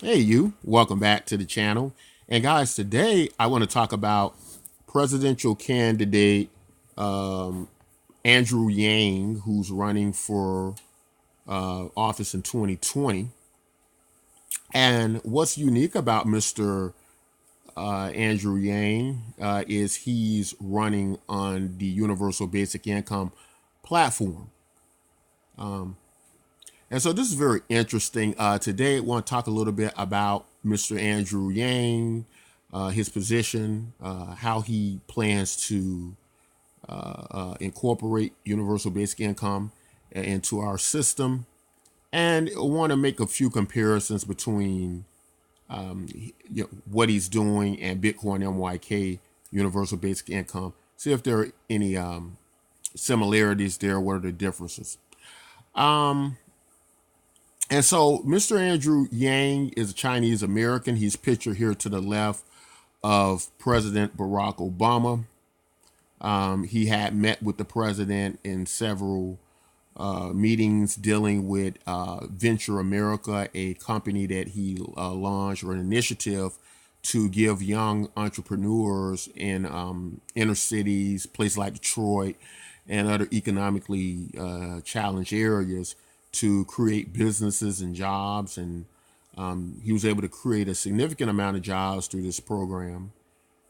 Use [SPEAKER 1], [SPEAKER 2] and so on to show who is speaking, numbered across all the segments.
[SPEAKER 1] Hey, you. Welcome back to the channel. And guys, today I want to talk about presidential candidate um, Andrew Yang, who's running for office in 2020. And what's unique about Mr. Andrew Yang is he's running on the Universal Basic Income platform. And so this is very interesting. Today, I want to talk a little bit about Mr. Andrew Yang, his position, how he plans to incorporate universal basic income into our system, and I want to make a few comparisons between what he's doing and Bitcoin MYK, universal basic income. See if there are any similarities there. What are the differences? Um, And so Mr. Andrew Yang is a Chinese American. He's pictured here to the left of President Barack Obama. He had met with the president in several meetings dealing with Venture America, a company that he launched, or an initiative to give young entrepreneurs in inner cities, places like Detroit and other economically challenged areas, to create businesses and jobs. And he was able to create a significant amount of jobs through this program.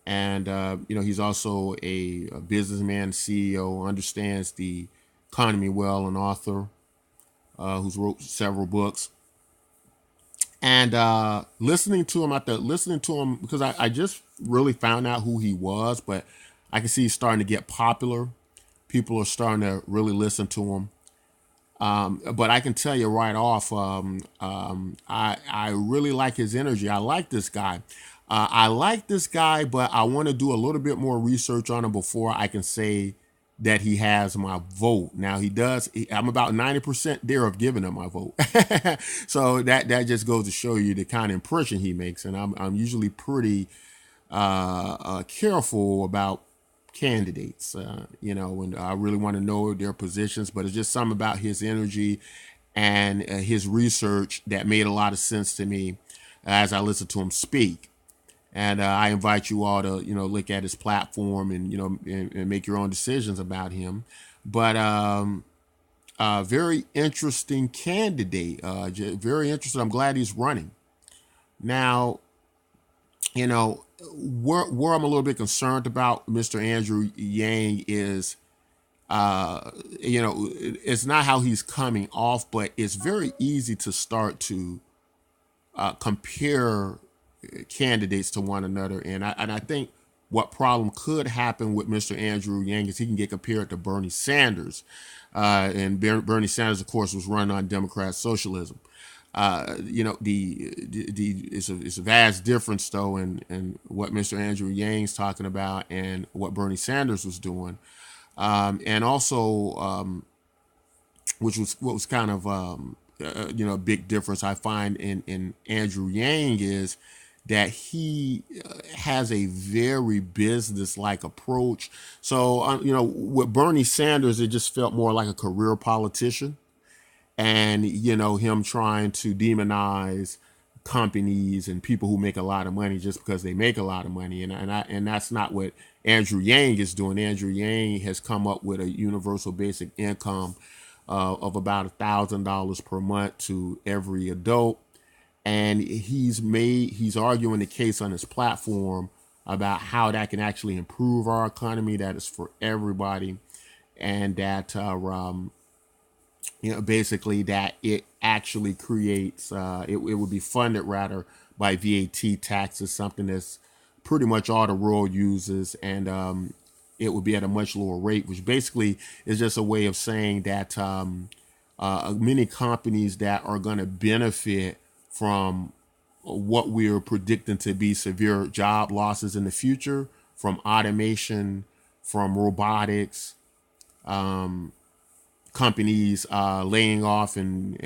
[SPEAKER 1] And he's also a businessman, CEO, understands the economy well, an author who's wrote several books. And listening to him because I just really found out who he was, but I can see he's starting to get popular. People are starting to really listen to him. But I can tell you right off, I really like his energy. I like this guy. I like this guy, but I want to do a little bit more research on him before I can say that he has my vote. Now he does. I'm about 90% there of giving him my vote. So that just goes to show you the kind of impression he makes. And I'm usually pretty careful about candidates, and I really want to know their positions, but it's just something about his energy and his research that made a lot of sense to me as I listened to him speak. And I invite you all to, look at his platform and, and make your own decisions about him. But very interesting candidate, very interesting. I'm glad he's running. Now, where I'm a little bit concerned about Mr. Andrew Yang is, it's not how he's coming off, but it's very easy to start to compare candidates to one another. And I think what problem could happen with Mr. Andrew Yang is he can get compared to Bernie Sanders. And Bernie Sanders, of course, was run on Democrat socialism. It's a vast difference though in what Mr. Andrew Yang's talking about and what Bernie Sanders was doing, and also which was what was kind of a big difference I find in Andrew Yang is that he has a very business-like approach. So with Bernie Sanders, it just felt more like a career politician, and him trying to demonize companies and people who make a lot of money just because they make a lot of money, and that's not what Andrew Yang is doing. Andrew Yang has come up with a universal basic income of about $1,000 per month to every adult, and he's arguing the case on his platform about how that can actually improve our economy, that is for everybody, and that basically that it actually creates, it would be funded rather by VAT taxes, something that's pretty much all the world uses, and it would be at a much lower rate, which basically is just a way of saying that many companies that are going to benefit from what we're predicting to be severe job losses in the future from automation, from robotics, companies laying off and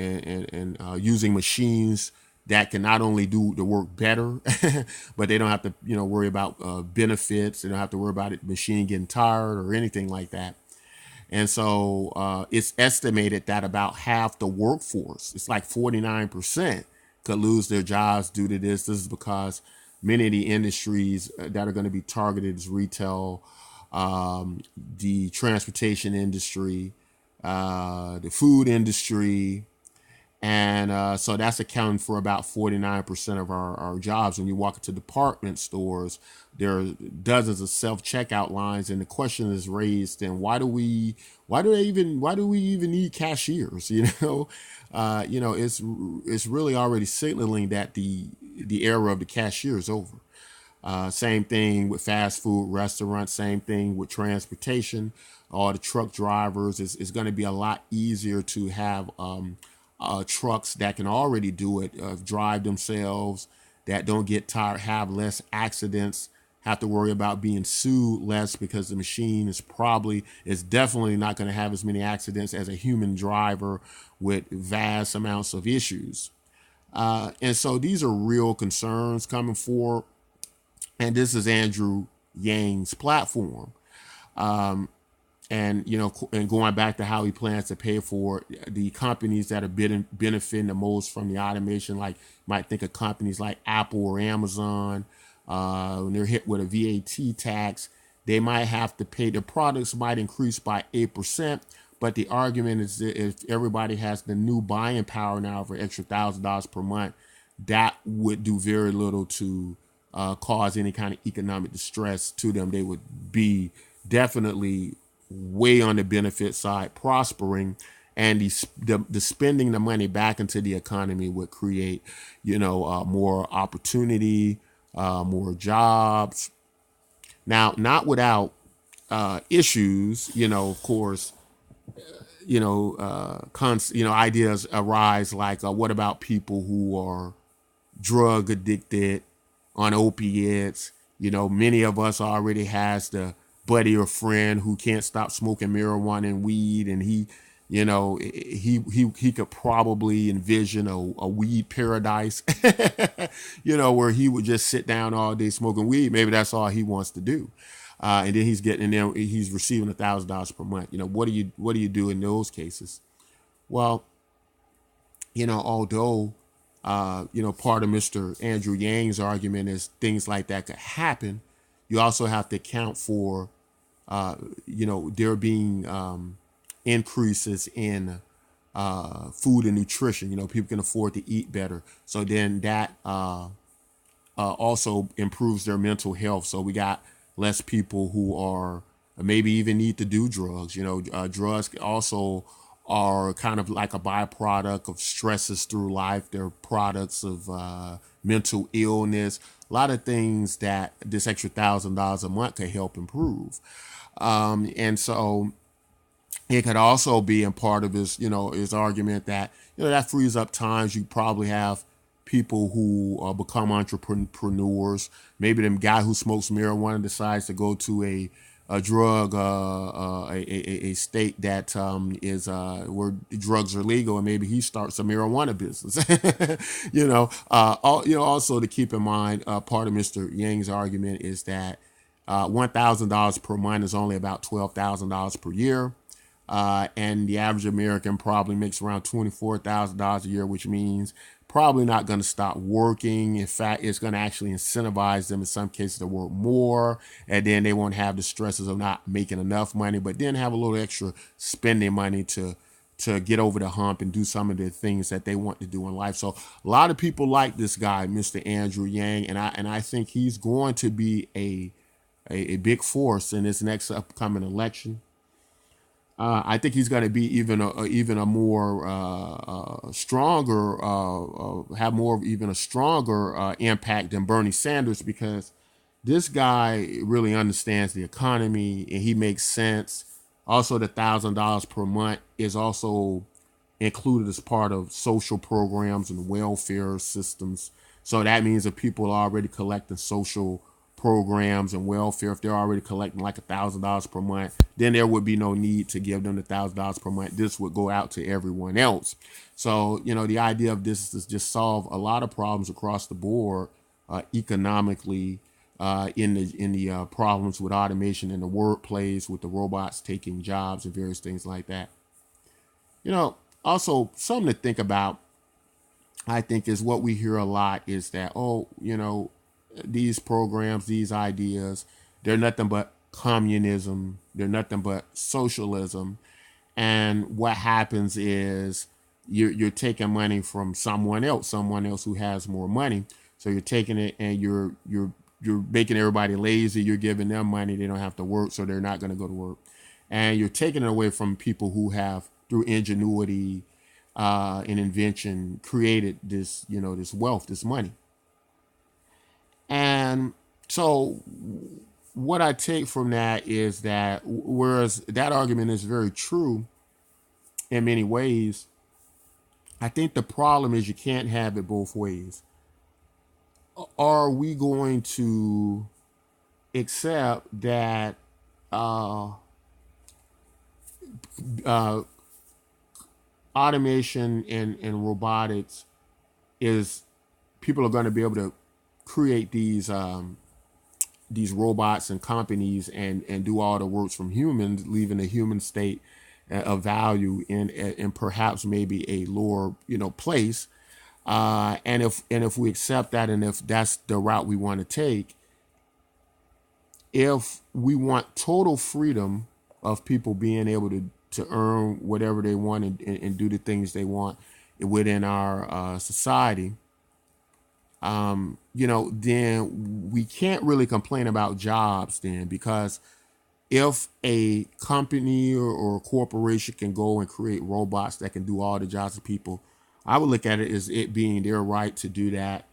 [SPEAKER 1] using machines that can not only do the work better, but they don't have to worry about benefits. They don't have to worry about it, machine getting tired or anything like that. And so it's estimated that about half the workforce, it's like 49%, could lose their jobs due to this. This is because many of the industries that are going to be targeted is retail, the transportation industry, the food industry, and so that's accounting for about 49% of our jobs. When you walk into department stores, there are dozens of self-checkout lines, and the question is raised: and why do we even need cashiers? It's really already signaling that the era of the cashier is over. Same thing with fast food restaurants. Same thing with transportation. All the truck drivers is going to be a lot easier to have trucks that can already do it, drive themselves, that don't get tired, have less accidents, have to worry about being sued less because the machine is definitely not going to have as many accidents as a human driver with vast amounts of issues. And so these are real concerns coming forward. And this is Andrew Yang's platform. And and going back to how he plans to pay for the companies that are benefiting the most from the automation, like you might think of companies like Apple or Amazon. When they're hit with a VAT tax, they might have to pay. The products might increase by 8%, but the argument is that if everybody has the new buying power now for extra $1,000 per month, that would do very little to cause any kind of economic distress to them. They would be definitely way on the benefit side, prospering, and the spending the money back into the economy would create, more opportunity, more jobs. Now, not without issues, of course. Ideas arise like, what about people who are drug addicted, on opiates? Many of us already has the buddy or friend who can't stop smoking marijuana and weed, and he could probably envision a weed paradise, where he would just sit down all day smoking weed. Maybe that's all he wants to do. And then he's receiving $1,000 per month. What do you do in those cases? Well, although part of Mr. Andrew Yang's argument is things like that could happen, you also have to account for there being increases in food and nutrition. People can afford to eat better, so then that also improves their mental health. So we got less people who are maybe even need to do drugs. Drugs also are kind of like a byproduct of stresses through life. They're products of mental illness, a lot of things that this extra $1,000 a month could help improve. And so it could also be in part of his argument that, that frees up times. You probably have people who become entrepreneurs. Maybe the guy who smokes marijuana decides to go to a state that is where drugs are legal, and maybe he starts a marijuana business. Also to keep in mind, part of Mr. Yang's argument is that $1,000 per month is only about $12,000 per year. And the average American probably makes around $24,000 a year, which means probably not going to stop working. In fact, it's going to actually incentivize them in some cases to work more, and then they won't have the stresses of not making enough money, but then have a little extra spending money to get over the hump and do some of the things that they want to do in life. So a lot of people like this guy, Mr. Andrew Yang, and I think he's going to be a big force in this next upcoming election. I think he's going to be even a more stronger, have more of even a stronger impact than Bernie Sanders, because this guy really understands the economy and he makes sense. Also, the $1,000 per month is also included as part of social programs and welfare systems. So that means that people are already collecting social programs and welfare. If they're already collecting like $1,000 per month, then there would be no need to give them the $1,000 per month. This would go out to everyone else. So, the idea of this is just solve a lot of problems across the board, economically, in the problems with automation in the workplace, with the robots taking jobs and various things like that. Also something to think about. I think is what we hear a lot is that, oh, these programs, these ideas, they're nothing but communism, they're nothing but socialism. And what happens is you're taking money from someone else who has more money. So you're taking it and you're making everybody lazy. You're giving them money; they don't have to work, so they're not going to go to work. And you're taking it away from people who have, through ingenuity and invention, created this, this wealth, this money. And so what I take from that is that whereas that argument is very true in many ways, I think the problem is you can't have it both ways. Are we going to accept that uh, uh, automation and robotics is, people are going to be able to create these robots and companies and do all the works from humans, leaving the human state of value in perhaps maybe a lower place. And if we accept that, and if that's the route we want to take, if we want total freedom of people being able to earn whatever they want and do the things they want within our society, then we can't really complain about jobs then, because if a company or a corporation can go and create robots that can do all the jobs of people, I would look at it as it being their right to do that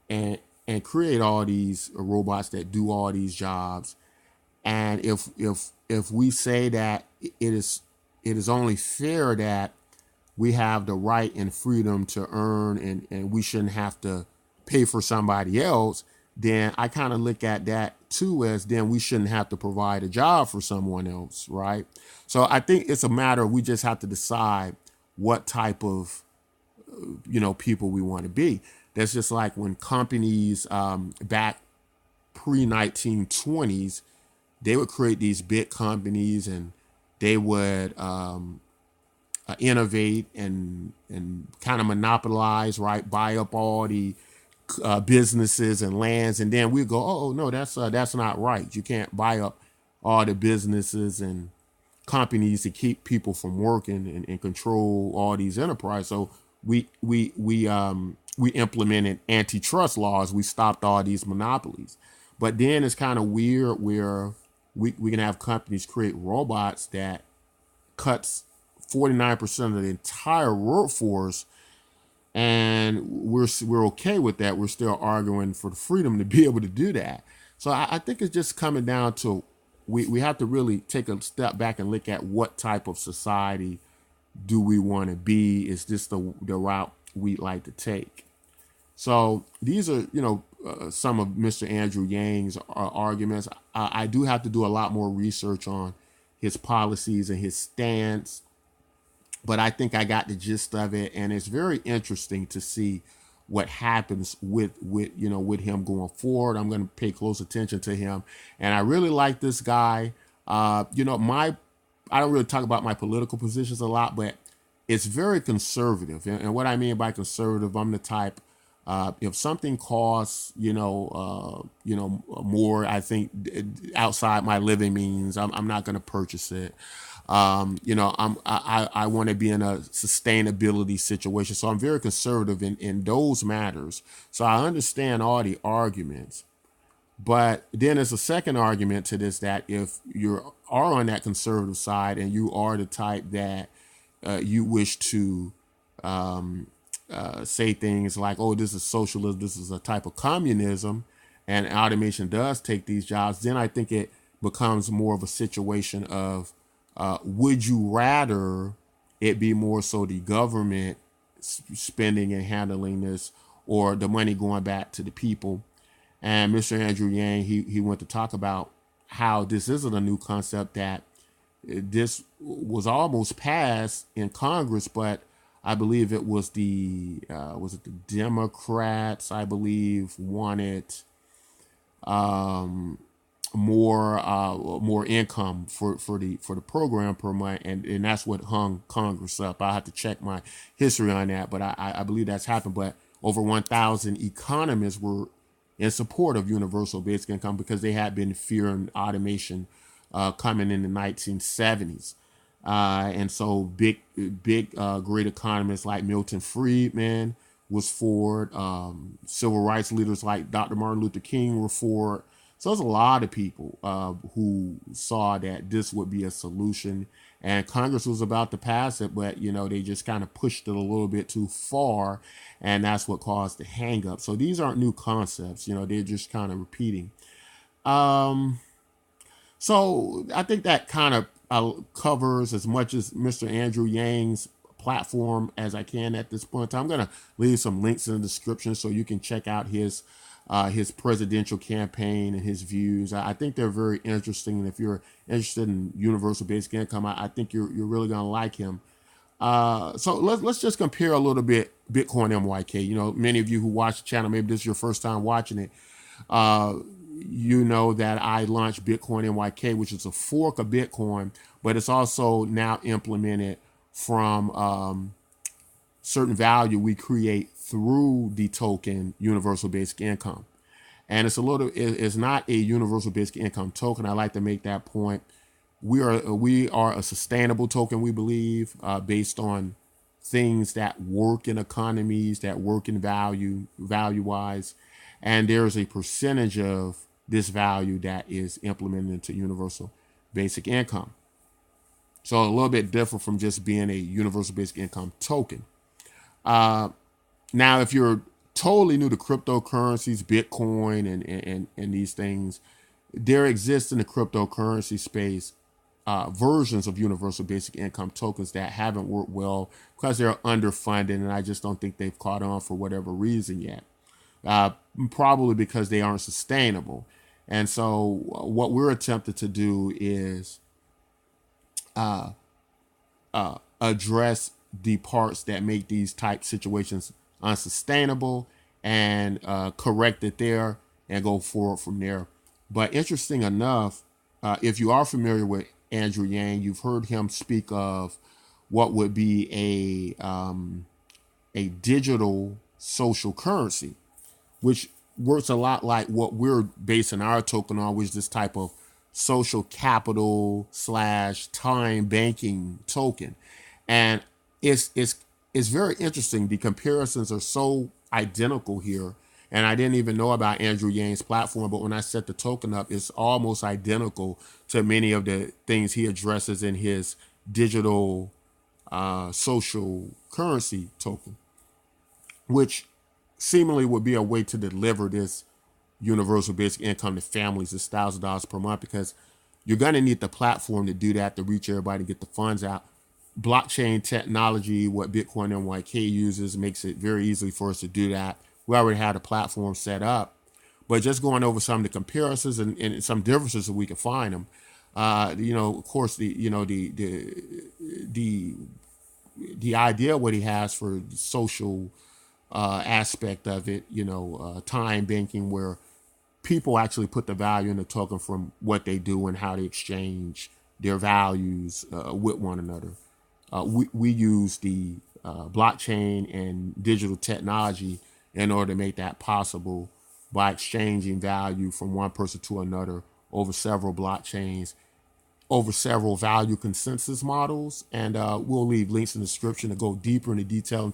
[SPEAKER 1] and create all these robots that do all these jobs. And if we say that it is only fair that we have the right and freedom to earn, and we shouldn't have to pay for somebody else, then I kind of look at that too as then we shouldn't have to provide a job for someone else, right? So I think it's a matter of, we just have to decide what type of people we want to be. That's just like when companies back pre-1920s, they would create these big companies, and they would innovate and kind of monopolize, right? Buy up all the businesses and lands, and then we go, oh no, that's not right. You can't buy up all the businesses and companies to keep people from working and control all these enterprises. So we implemented antitrust laws. We stopped all these monopolies. But then it's kind of weird where we can have companies create robots that cuts 49% of the entire workforce, and we're okay with that. We're still arguing for the freedom to be able to do that. So I think it's just coming down to, we have to really take a step back and look at what type of society do we want to be. Is this the route we'd like to take? So these are, some of Mr. Andrew Yang's arguments. I do have to do a lot more research on his policies and his stance, but I think I got the gist of it, and it's very interesting to see what happens with him going forward. I'm going to pay close attention to him, and I really like this guy. I don't really talk about my political positions a lot, but it's very conservative. And what I mean by conservative, I'm the type, if something costs, more, I think outside my living means, I'm not going to purchase it. I want to be in a sustainability situation. So I'm very conservative in those matters. So I understand all the arguments. But then there's a second argument to this, that if you are on that conservative side and you are the type that you wish to say things like, oh, this is socialism, this is a type of communism, and automation does take these jobs, then I think it becomes more of a situation of, would you rather it be more so the government spending and handling this, or the money going back to the people? And Mr. Andrew Yang, he went to talk about how this isn't a new concept, that this was almost passed in Congress, but I believe it was was it the Democrats, I believe, wanted more income for the program per month, and that's what hung Congress up. I have to check my history on that, but I believe that's happened. But over 1,000 economists were in support of universal basic income because they had been fearing automation coming in the 1970s. And so great economists like Milton Friedman was for it. Civil rights leaders like Dr. Martin Luther King were for it. So there's a lot of people who saw that this would be a solution, and Congress was about to pass it, but they just kind of pushed it a little bit too far, and that's what caused the hang up. So these aren't new concepts, they're just kind of repeating. So I think that kind of covers as much as Mr. Andrew Yang's platform as I can at this point in time. I'm going to leave some links in the description so you can check out his presidential campaign and his views. I think they're very interesting, and if you're interested in universal basic income, I think you're really going to like him. So let's just compare a little bit Bitcoin MYK. Many of you who watch the channel, maybe this is your first time watching it. You know that I launched Bitcoin NYK, which is a fork of Bitcoin, but it's also now implemented from certain value we create through the token Universal Basic Income. And it's not a Universal Basic Income token. I like to make that point. We are a sustainable token, we believe, based on things that work in economies, that work in value-wise. And there's a percentage of this value that is implemented into universal basic income. So a little bit different from just being a universal basic income token. Now, if you're totally new to cryptocurrencies, Bitcoin and these things, there exists in the cryptocurrency space versions of universal basic income tokens that haven't worked well because they're underfunded, and I just don't think they've caught on for whatever reason yet. Probably because they aren't sustainable. And so what we're attempting to do is address the parts that make these type situations unsustainable and correct it there and go forward from there. But interesting enough, if you are familiar with Andrew Yang, you've heard him speak of what would be a digital social currency, which works a lot like what we're basing our token on, which is this type of social capital / time banking token. And it's very interesting. The comparisons are so identical here. And I didn't even know about Andrew Yang's platform, but when I set the token up, it's almost identical to many of the things he addresses in his digital social currency token, which seemingly would be a way to deliver this universal basic income to families. It's $1,000 per month, because you're going to need the platform to do that, to reach everybody, to get the funds out. Blockchain technology, what Bitcoin NYK uses, makes it very easy for us to do that. We already had a platform set up, but just going over some of the comparisons and some differences that we can find them. Of course, the idea what he has for the social aspect of it, time banking, where people actually put the value in the token from what they do and how they exchange their values with one another. We use the blockchain and digital technology in order to make that possible by exchanging value from one person to another over several blockchains, over several value consensus models. And we'll leave links in the description to go deeper into detail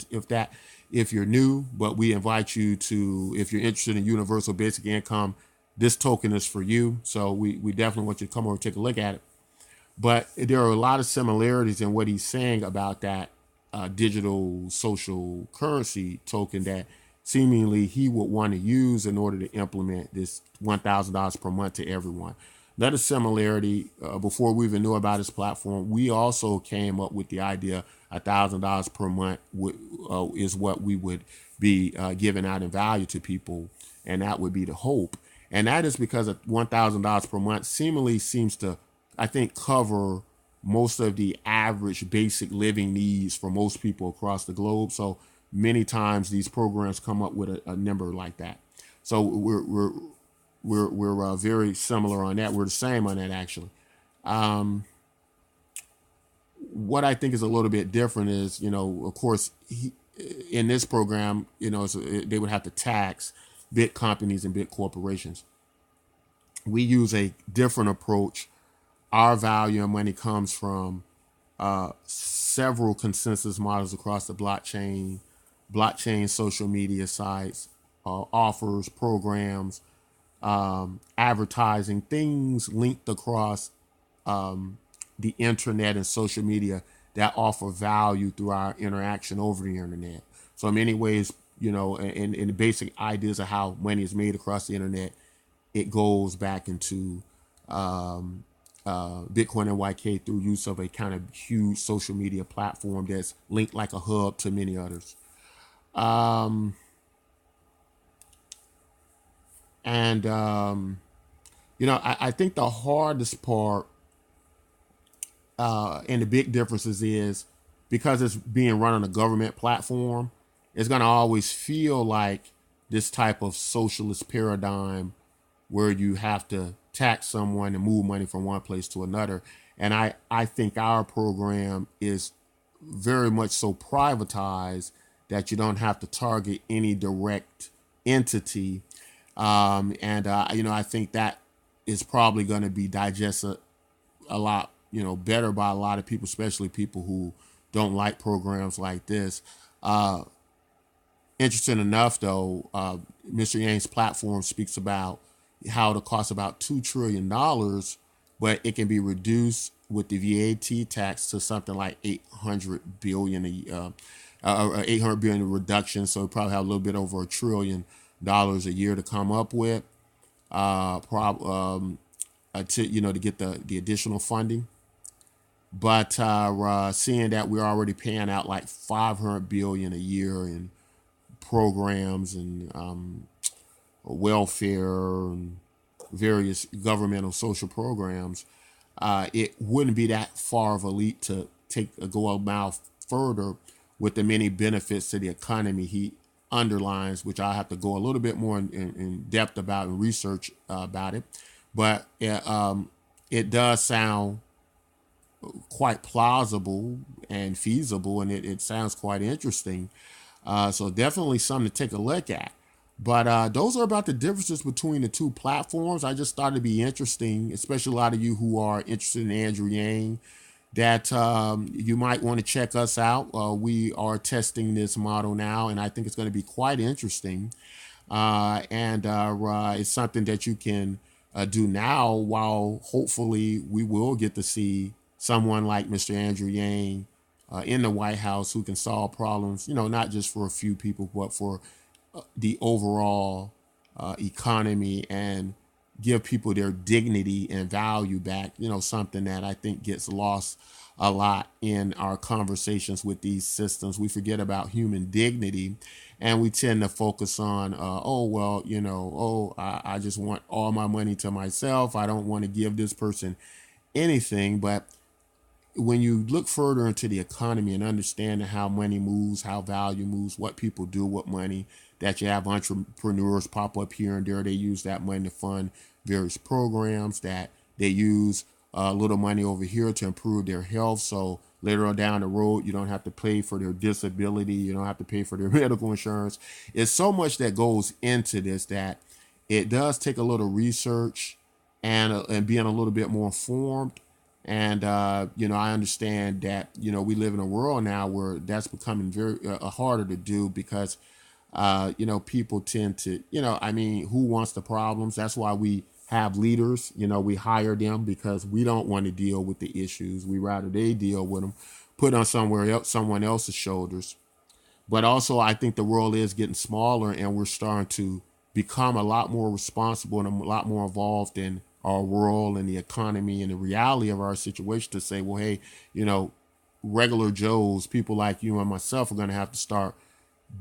[SPEAKER 1] if you're new. But we invite you to, if you're interested in universal basic income, this token is for you. So we definitely want you to come over and take a look at it. But there are a lot of similarities in what he's saying about that digital social currency token that seemingly he would want to use in order to implement this $1,000 per month to everyone. Another similarity, before we even knew about his platform, we also came up with the idea $1,000 per month is what we would be giving out in value to people, and that would be the hope. And that is because $1,000 per month seemingly seems to, I think, cover most of the average basic living needs for most people across the globe. So many times these programs come up with a number like that. So we're very similar on that. We're the same on that, actually. What I think is a little bit different is, of course, in this program, they would have to tax big companies and big corporations. We use a different approach. Our value and money comes from several consensus models across the blockchain social media sites, offers, programs, advertising, things linked across the internet and social media that offer value through our interaction over the internet. So in many ways, in the basic ideas of how money is made across the internet, it goes back into Bitcoin and YK through use of a kind of huge social media platform that's linked like a hub to many others. And I think the hardest part and the big differences is because it's being run on a government platform, it's going to always feel like this type of socialist paradigm where you have to tax someone and move money from one place to another. And I think our program is very much so privatized that you don't have to target any direct entity. I think that is probably going to be digested a lot, better by a lot of people, especially people who don't like programs like this. Interesting enough, though, Mr. Yang's platform speaks about how it costs about $2 trillion, but it can be reduced with the VAT tax to something like 800 billion a 800 billion reduction. So we probably have a little bit over $1 trillion a year to come up with, to get the additional funding. But seeing that we're already paying out like 500 billion a year in programs and welfare and various governmental social programs, it wouldn't be that far of a leap to go a mile further with the many benefits to the economy he underlines, which I have to go a little bit more in depth about and research about it. But it does sound quite plausible and feasible, and it sounds quite interesting. So definitely something to take a look at. But those are about the differences between the two platforms. I just thought it'd be interesting, especially a lot of you who are interested in Andrew Yang, that you might want to check us out. We are testing this model now, and I think it's going to be quite interesting. And it's something that you can do now, while hopefully we will get to see someone like Mr. Andrew Yang in the White House who can solve problems, not just for a few people, but for the overall economy, and give people their dignity and value back, something that I think gets lost a lot in our conversations with these systems. We forget about human dignity, and we tend to focus on, I just want all my money to myself. I don't want to give this person anything. But when you look further into the economy and understanding how money moves, how value moves, what people do with money, that you have entrepreneurs pop up here and there. They use that money to fund various programs, that they use a little money over here to improve their health. So later on down the road, you don't have to pay for their disability. You don't have to pay for their medical insurance. It's so much that goes into this that it does take a little research and being a little bit more informed. And, I understand that, we live in a world now where that's becoming very harder to do because, people tend to, who wants the problems? That's why we have leaders, we hire them because we don't want to deal with the issues. We rather they deal with them, put on someone else's shoulders. But also, I think the world is getting smaller, and we're starting to become a lot more responsible and a lot more involved in our world and the economy and the reality of our situation to say, well, hey, regular Joes, people like you and myself, are going to have to start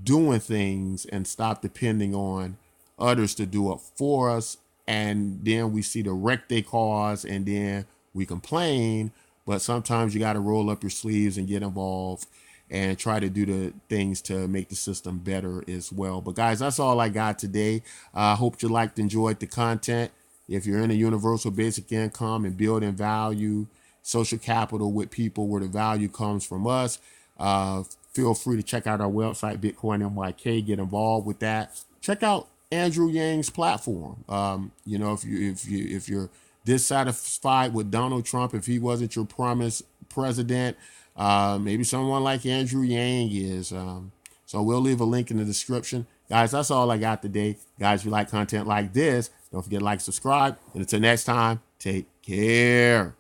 [SPEAKER 1] doing things and stop depending on others to do it for us. And then we see the wreck they cause, and then we complain. But sometimes you got to roll up your sleeves and get involved and try to do the things to make the system better as well. But guys, that's all I got today. I hope you liked and enjoyed the content. If you're in a universal basic income and building value, social capital with people where the value comes from us, feel free to check out our website, Bitcoin NYK. Get involved with that. Check out Andrew Yang's platform. If you're dissatisfied with Donald Trump, if he wasn't your promised president, maybe someone like Andrew Yang is. So we'll leave a link in the description. Guys, that's all I got today. Guys, if you like content like this, don't forget to like, subscribe. And until next time, take care.